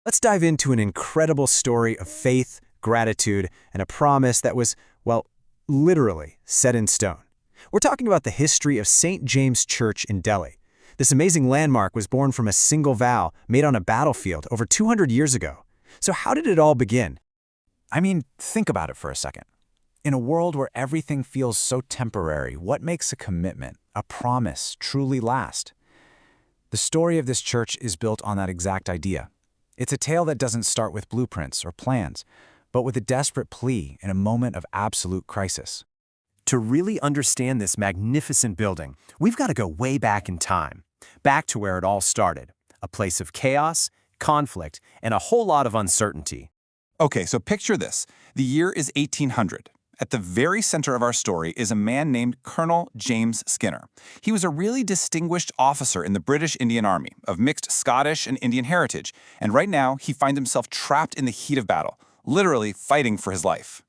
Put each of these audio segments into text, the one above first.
Let's dive into an incredible story of faith, gratitude, and a promise that was, well, literally set in stone. We're talking about the history of St. James Church in Delhi. This amazing landmark was born from a single vow made on a battlefield over 200 years ago. So how did it all begin? Think about it for a second. In a world where everything feels so temporary, what makes a commitment, a promise, truly last? The story of this church is built on that exact idea. It's a tale that doesn't start with blueprints or plans, but with a desperate plea in a moment of absolute crisis. To really understand this magnificent building, we've got to go way back in time, back to where it all started, a place of chaos, conflict, and a whole lot of uncertainty. Okay, so picture this. The year is 1800. At the very center of our story is a man named Colonel James Skinner. He was a really distinguished officer in the British Indian Army of mixed Scottish and Indian heritage, and right now he finds himself trapped in the heat of battle, literally fighting for his life.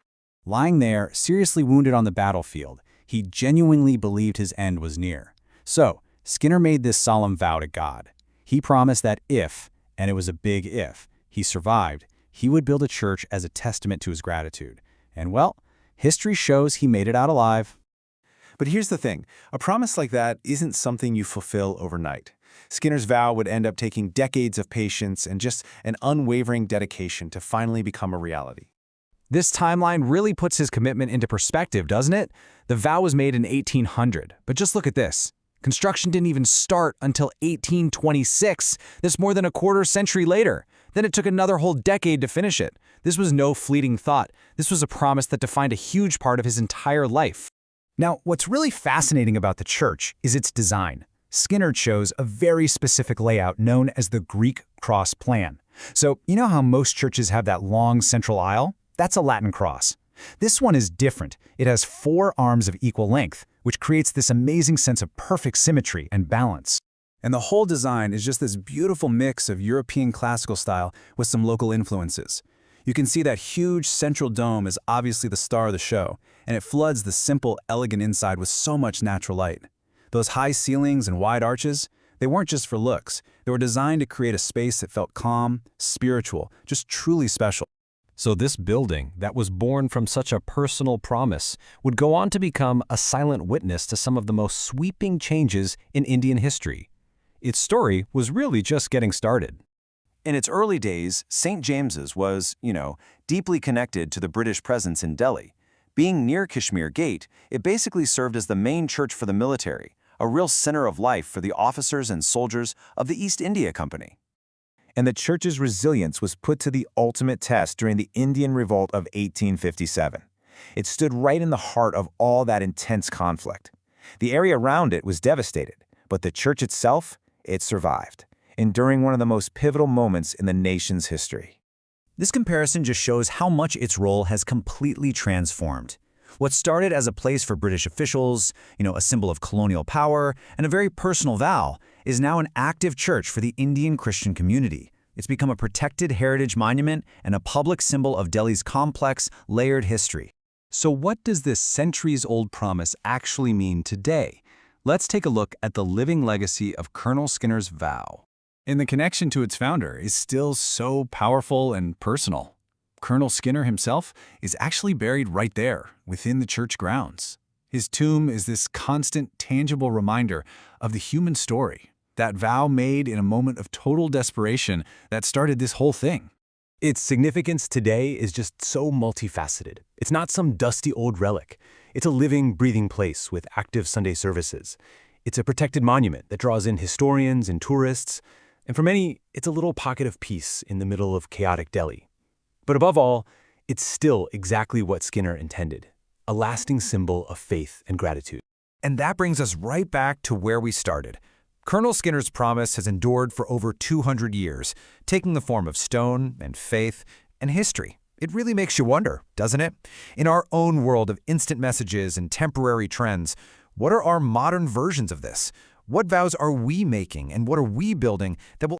Lying there, seriously wounded on the battlefield, he genuinely believed his end was near. So, Skinner made this solemn vow to God. He promised that if, and it was a big if, he survived, he would build a church as a testament to his gratitude. And well, history shows he made it out alive. But here's the thing, a promise like that isn't something you fulfill overnight. Skinner's vow would end up taking decades of patience and just an unwavering dedication to finally become a reality. This timeline really puts his commitment into perspective, doesn't it? The vow was made in 1800, but just look at this. Construction didn't even start until 1826. That's more than a quarter century later. Then it took another whole decade to finish it. This was no fleeting thought. This was a promise that defined a huge part of his entire life. Now, what's really fascinating about the church is its design. Skinner chose a very specific layout known as the Greek cross plan. So, you know how most churches have that long central aisle? That's a Latin cross. This one is different. It has 4 arms of equal length, which creates this amazing sense of perfect symmetry and balance. And the whole design is just this beautiful mix of European classical style with some local influences. You can see that huge central dome is obviously the star of the show, and it floods the simple, elegant inside with so much natural light. Those high ceilings and wide arches, they weren't just for looks. They were designed to create a space that felt calm, spiritual, just truly special. So this building, that was born from such a personal promise, would go on to become a silent witness to some of the most sweeping changes in Indian history. Its story was really just getting started. In its early days, St. James's was, deeply connected to the British presence in Delhi. Being near Kashmir Gate, it basically served as the main church for the military, a real center of life for the officers and soldiers of the East India Company. And the church's resilience was put to the ultimate test during the Indian Revolt of 1857. It stood right in the heart of all that intense conflict. The area around it was devastated, but the church itself, it survived, enduring one of the most pivotal moments in the nation's history. This comparison just shows how much its role has completely transformed. What started as a place for British officials, a symbol of colonial power, and a very personal vow, is now an active church for the Indian Christian community. It's become a protected heritage monument and a public symbol of Delhi's complex, layered history. So what does this centuries-old promise actually mean today? Let's take a look at the living legacy of Colonel Skinner's vow. And the connection to its founder is still so powerful and personal. Colonel Skinner himself is actually buried right there, within the church grounds. His tomb is this constant, tangible reminder of the human story, that vow made in a moment of total desperation that started this whole thing. Its significance today is just so multifaceted. It's not some dusty old relic. It's a living, breathing place with active Sunday services. It's a protected monument that draws in historians and tourists. And for many, it's a little pocket of peace in the middle of chaotic Delhi. But above all, it's still exactly what Skinner intended, a lasting symbol of faith and gratitude. And that brings us right back to where we started. Colonel Skinner's promise has endured for over 200 years, taking the form of stone and faith and history. It really makes you wonder, doesn't it? In our own world of instant messages and temporary trends, what are our modern versions of this? What vows are we making and what are we building that will